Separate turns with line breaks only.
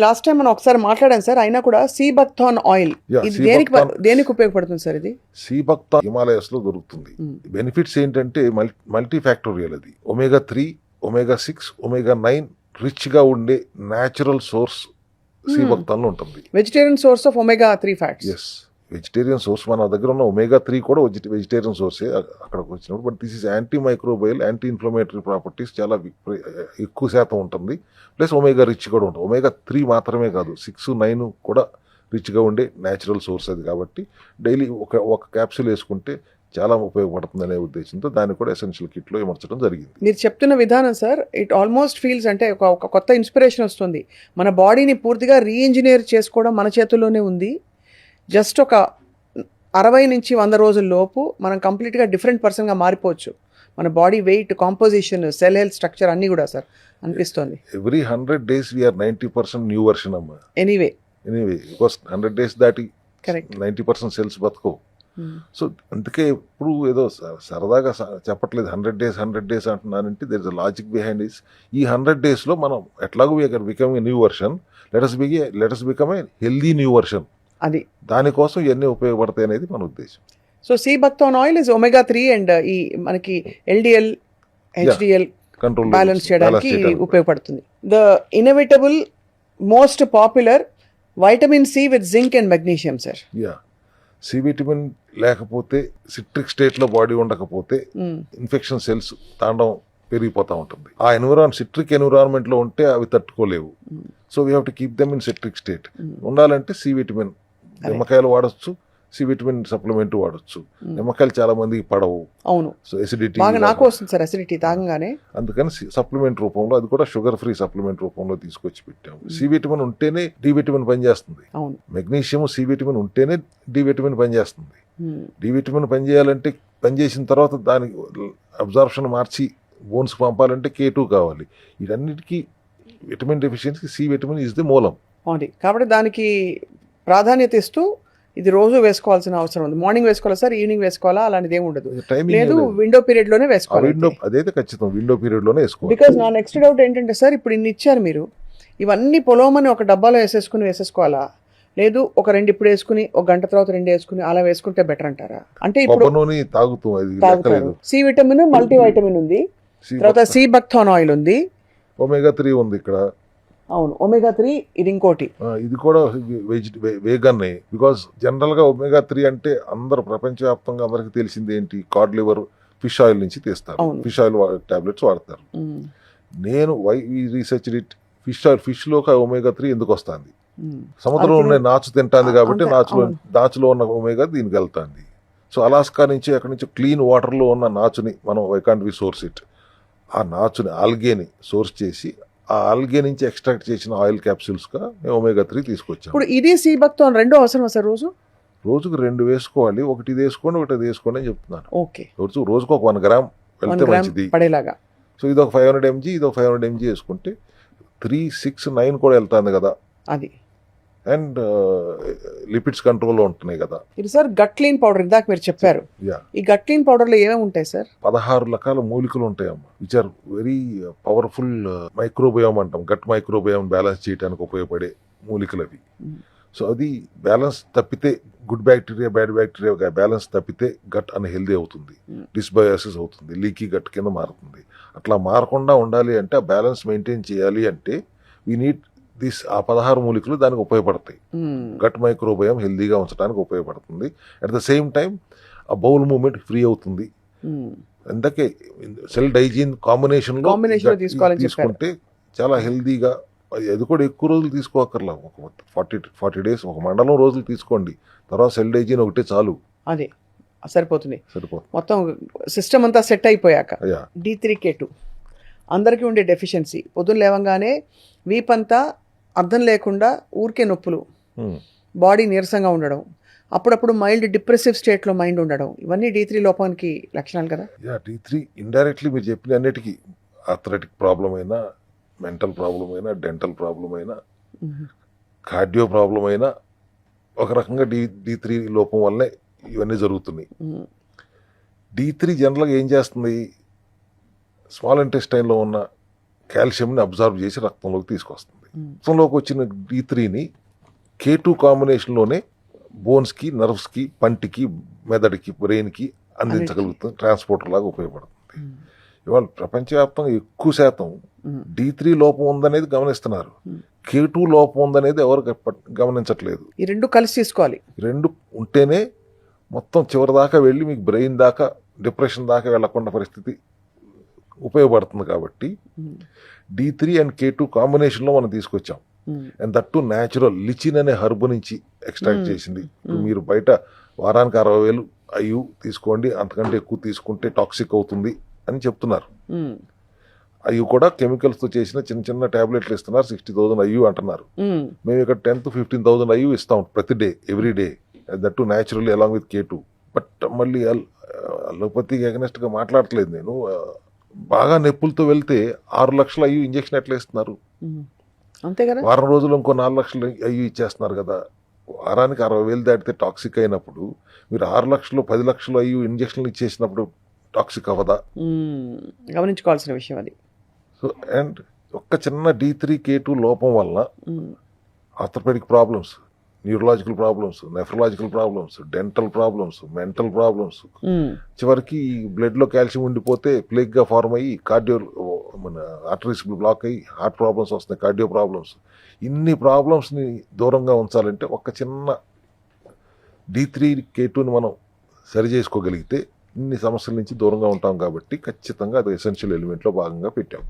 Last time మనం ఒకసారి మాట్లాడాం సార్, అయినా కూడా సీబక్థాన్ ఆయిల్ ఇది దేనికి ఉపయోగపడుతుంది సార్? ఇది
సీబక్థాన్ హిమాలయస్ లో దొరుకుతుంది. బెనిఫిట్స్ ఏంటంటే మల్టీ ఫ్యాక్టోరియల్. అది omega-3, omega-6, omega-9 రిచ్ గా ఉండే న్యాచురల్ సోర్స్ సీబక్థాన్ లో ఉంటుంది.
Vegetarian source of omega-3 fats.
Yes, vegetarian source. మన దగ్గర ఉన్న omega-3 కూడా వెజిటేరియన్ సోర్సే అక్కడికి వచ్చినప్పుడు. But this is antimicrobial, anti-inflammatory properties చాలా ఎక్కువ శాతం ఉంటుంది. ప్లస్ ఒమేగా రిచ్ కూడా ఉంటుంది. omega-3 మాత్రమే కాదు, 6, 9 కూడా రిచ్గా ఉండే న్యాచురల్ సోర్స్ అది. కాబట్టి డైలీ ఒక క్యాప్సూల్ వేసుకుంటే చాలా ఉపయోగపడుతుంది అనే ఉద్దేశంతో దాన్ని కూడా ఎసెన్షియల్ కిట్లో అమర్చడం జరిగింది.
మీరు చెప్తున్న విధానం సార్, ఇట్ ఆల్మోస్ట్ ఫీల్స్ అంటే ఒక కొత్త ఇన్స్పిరేషన్ వస్తుంది. మన బాడీని పూర్తిగా రీఇంజనీర్ చేసుకోవడం మన చేతుల్లోనే ఉంది. జస్ట్ ఒక 60 నుంచి 100 రోజుల లోపు మనం కంప్లీట్గా డిఫరెంట్ పర్సన్గా మారిపోవచ్చు. మన body weight, composition, cell health structure అన్నీ కూడా సార్ అనిపిస్తుంది.
Every 100 days we are 90% new version అమ్మా.
ఎనీవే
బికాస్ 100 days దాటి
కరెక్ట్
90% సెల్స్ బతకవు. సో అందుకే ఇప్పుడు ఏదో సరదాగా చెప్పట్లేదు 100 days అంటున్నానంటే there is a logic behind this. ఈ 100 days లో మనం ఎట్లాగో we are becoming new version, let us become a healthy new version.
అది
దానికోసం ఇవన్నీ ఉపయోగపడతాయి అనేది మన ఉద్దేశం.
So seabuckthorn oil is omega-3 and ఈ మనకి LDL, HDL
కంట్రోల్
బ్యాలెన్స్ చేయడానికి ఉపయోగపడుతుంది. The inevitable most popular vitamin C with zinc and magnesium sir.
Yeah, C vitamin లేకపోతే, సిట్రిక్ స్టేట్ లో బాడీ ఉండకపోతే ఇన్ఫెక్షన్ సెల్స్ తాండవం పెరిగిపోతూ ఉంటుంది. ఆ సిట్రిక్ ఎన్విరాన్మెంట్ లో ఉంటే అవి తట్టుకోలేవు. So we have to keep them in citric state. ఉండాలంటే సి విటమిన్ నిమ్మకాయలు వాడచ్చు, సి విటమిన్ సప్లిమెంట్ వాడచ్చు. నిమ్మకాయలు చాలా మందికి పడవు.
అవును,
సో ఎసిడిటీ
నాకు వస్తుంది సార్ అసిడిటీ తాగంగానే.
అందుకని సప్లిమెంట్ రూపంలో, అది కూడా షుగర్ ఫ్రీ సప్లిమెంట్ రూపంలో తీసుకొచ్చి పెట్టాము. సి విటమిన్ ఉంటేనే డి విటమిన్ పనిచేస్తుంది.
అవును,
మెగ్నీషియం, సి విటమిన్ ఉంటేనే డి విటమిన్ పనిచేస్తుంది. డి విటమిన్ పనిచేయాలంటే, పనిచేసిన తర్వాత దాని అబ్జార్ప్షన్ మార్చి బోన్స్ పంపాలంటే K2 కావాలి. వీటన్నిటికీ vitamin deficiency C vitamin is the మూలం.
అవును, కాబట్టి దానికి ప్రాధాన్యత ఇస్తూ ఇది రోజు వేసుకోవాల్సిన అవసరం ఉంది. మార్నింగ్ వేసుకోవాలా సార్, ఈవినింగ్ వేసుకోవాలా, అలాంటిది ఏమి ఉండదు. లేదు, విండో పీరియడ్ లోనే వేసుకోవాలి.
అదైతే ఖచ్చితం విండో పీరియడ్ లోనే వేసుకోవాలి.
బికాజ్ నా నెక్స్ట్ డౌట్ ఏంటంటే సార్, ఇప్పుడు ఇన్ని ఇచ్చారు మీరు, ఇవన్నీ పొలోమని ఒక డబ్బాలో వేసేసుకోవాలా, లేదు ఒక 2 ఇప్పుడు వేసుకుని ఒక గంట తర్వాత 2 వేసుకుని అలా వేసుకుంటే బెటర్ అంటారా? అంటే ఇప్పుడు తాగుతారు. సి విటమిన్, మల్టీ వైటమిన్ ఉంది, తర్వాత సీబక్థాన్ ఆయిల్ ఉంది,
omega-3 ఉంది ఇక్కడ.
అవును, omega-3 ఇది ఇంకోటి.
ఇది కూడా వేగన్. బికాస్ జనరల్ గా omega-3 అంటే అందరు ప్రపంచవ్యాప్తంగా అందరికి తెలిసింది ఏంటి, కార్డ్ లివర్, ఫిష్ ఆయిల్ నుంచి తీస్తారు. ఫిష్ ఆయిల్ టాబ్లెట్స్ వాడతారు. నేను రీసెర్చ్ ఫిష్ లో omega-3 ఎందుకు వస్తుంది? సముద్రంలో ఉండే నాచు తింటాంది కాబట్టి నాచులో ఉన్న ఒమేగా దీనికి వెళ్తాంది. సో అలాస్కా నుంచి అక్కడి నుంచి క్లీన్ వాటర్ లో ఉన్న నాచుని మనం why can't we source it, ఆ నాచుని ఆల్గేని సోర్స్ చేసి ఆ ఆల్గే నుంచి ఎక్స్ట్రాక్ట్ చేసిన ఆయిల్ క్యాప్సూల్స్ గా మేము omega-3 తీసుకొచ్చాం.
ఇప్పుడు ఇది సీబక్థాన్ రెండు అవసరం సార్? రోజుకు
2 వేసుకోవాలి. ఒకటి ఇది వేసుకోండి, ఒకటి అది వేసుకోండి అని చెప్తున్నాను.
ఓకే,
రోజుకు ఒక 1 గ్రామ్ వెళ్తే మంచిది
పడేలాగా.
సో ఇది ఒక 500 mg, ఇది ఒక 500 mg వేసుకుంటే 3, 6, 9 కూడా వెళ్తాంది కదా.
అది
అండ్ లిపిడ్స్ కంట్రోల్లో ఉంటున్నాయి కదా.
ఇది సార్ గట్ క్లీన్ పౌడర్ ఇందాక మీరు చెప్పారు. ఈ గట్ క్లీన్ పౌడర్ లో ఏమేమి ఉంటాయి సార్? 16
రకాల మూలికలు ఉంటాయమ్మా, which are very powerful microbiome అంటాం. గట్ మైక్రోబయోమ్ బ్యాలెన్స్ చేయడానికి ఉపయోగపడే మూలికలు అవి. సో అది బ్యాలెన్స్ తప్పితే, good bacteria bad bacteria balance తప్పితే గట్ అన్హెల్దీ అవుతుంది, డిస్బయోసిస్ అవుతుంది, లీకీ గట్ కింద మారుతుంది. అట్లా మారకుండా ఉండాలి అంటే, ఆ బ్యాలెన్స్ మెయింటైన్ చేయాలి అంటే వీ నీడ్ ఆ 16 మూలికలు దానికి ఉపయోగపడతాయి. గట్ మైక్రోబయోమ్ హెల్దీగా ఉంచడానికి ఉపయోగపడుతుంది. అట్ ద సేమ్ టైం ఆ బౌల్ మూవ్మెంట్ ఫ్రీ అవుతుంది. అందుకే సెల్ డైజీన్ కాంబినేషన్ లో తీసుకుంటే చాలా హెల్దీగా. అది కూడా ఎక్కువ రోజులు తీసుకోకర్లా, ఒక 40 days, ఒక మండలం రోజులు తీసుకోండి. తర్వాత సెల్ డైజీన్ ఒకటే చాలు,
అదే సరిపోతుంది. మొత్తం సిస్టమ్ అంతా సెట్ అయిపోయాక. D3K2 అందరికీ ఉండే డెఫిషియన్సీ. పొద్దున్న లేవంగానే వీపంతా అర్థం లేకుండా ఊరికే నొప్పులు, బాడీ నీరసంగా ఉండడం, అప్పుడప్పుడు మైల్డ్ డిప్రెసివ్ స్టేట్లో మైండ్ ఉండడం, ఇవన్నీ D3 లోపానికి లక్షణాలు కదా.
D3 ఇండైరెక్ట్లీ మీరు చెప్పిన అన్నిటికీ, ఆర్థరైటిక్ ప్రాబ్లం అయినా, మెంటల్ ప్రాబ్లం అయినా, డెంటల్ ప్రాబ్లం అయినా, కార్డియో ప్రాబ్లం అయినా, ఒక రకంగా D3 లోపం వల్లే ఇవన్నీ జరుగుతున్నాయి. D3 జనరల్గా ఏం చేస్తుంది, స్మాల్ ఇంటెస్టైన్లో ఉన్న కాల్షియంని అబ్జార్బ్ చేసి రక్తంలోకి తీసుకొస్తుంది. రక్తంలోకి వచ్చిన D3ని K2 కాంబినేషన్లోనే బోన్స్కి, నర్వ్స్కి, పంటికి, మెదడుకి, బ్రెయిన్కి అందించగలుగుతుంది. ట్రాన్స్పోర్టర్ లాగా ఉపయోగపడుతుంది. ఇవాళ ప్రపంచవ్యాప్తంగా ఎక్కువ శాతం D3 లోపం ఉందనేది గమనిస్తున్నారు. K2 లోపం ఉందనేది ఎవరు గమనించట్లేదు.
ఈ రెండు కలిసి తీసుకోవాలి.
రెండు ఉంటేనే మొత్తం చివరి దాకా వెళ్ళి మీకు బ్రెయిన్ దాకా, డిప్రెషన్ దాకా వెళ్లకుండా పరిస్థితి ఉపయోగపడుతుంది. కాబట్టి D3 అండ్ K2 కాంబినేషన్లో మనం తీసుకొచ్చాం. అండ్ దట్టు న్యాచురల్ లిచిన్ అనే హర్బ్ నుంచి ఎక్స్ట్రాక్ట్ చేసింది. ఇప్పుడు మీరు బయట వారానికి 60,000 IU తీసుకోండి, అంతకంటే ఎక్కువ తీసుకుంటే టాక్సిక్ అవుతుంది అని చెప్తున్నారు. అవి కూడా కెమికల్స్తో చేసిన చిన్న చిన్న టాబ్లెట్లు ఇస్తున్నారు. 60,000 IU అంటున్నారు. మేము ఇక్కడ 10,000 to 15,000 IU ఇస్తాం ప్రతి day, every day. That naturally along with K2. But మళ్ళీ అలోపతికి అగనెస్ట్గా మాట్లాడట్లేదు నేను. బాగా నొప్పులతో వెళ్తే 6 లక్షల IU ఇంజక్షన్ ఎట్లా ఇస్తున్నారు?
అంతే కదా.
వారం రోజులు ఇంకో 4 లక్షలు IU ఇచ్చేస్తున్నారు కదా. వారానికి 60,000 దాటితే టాక్సిక్ అయినప్పుడు మీరు 6 లక్షలు 10 లక్షలు IU ఇంజక్షన్లు ఇచ్చేసినప్పుడు టాక్సిక్ అవ్వదా?
గమనించుకోవాల్సిన విషయం అది.
సో అండ్ ఒక్క చిన్న D3 K2 లోపం వల్ల orthopedic problems, neurological problems, nephrological problems, dental problems, mental problems, చివరికి బ్లడ్లో కాల్షియం ఉండిపోతే ప్లేగ్గా ఫార్మ్ అయ్యి మన ఆర్టరీస్ బ్లాక్ అయ్యి హార్ట్ ప్రాబ్లమ్స్ వస్తున్నాయి, కార్డియో ప్రాబ్లమ్స్. ఇన్ని ప్రాబ్లమ్స్ని దూరంగా ఉంచాలంటే ఒక చిన్న D3 K2ని మనం సరి చేసుకోగలిగితే ఇన్ని సమస్యల నుంచి దూరంగా ఉంటాం. కాబట్టి ఖచ్చితంగా అది ఎసెన్షియల్ ఎలిమెంట్లో భాగంగా పెట్టాం.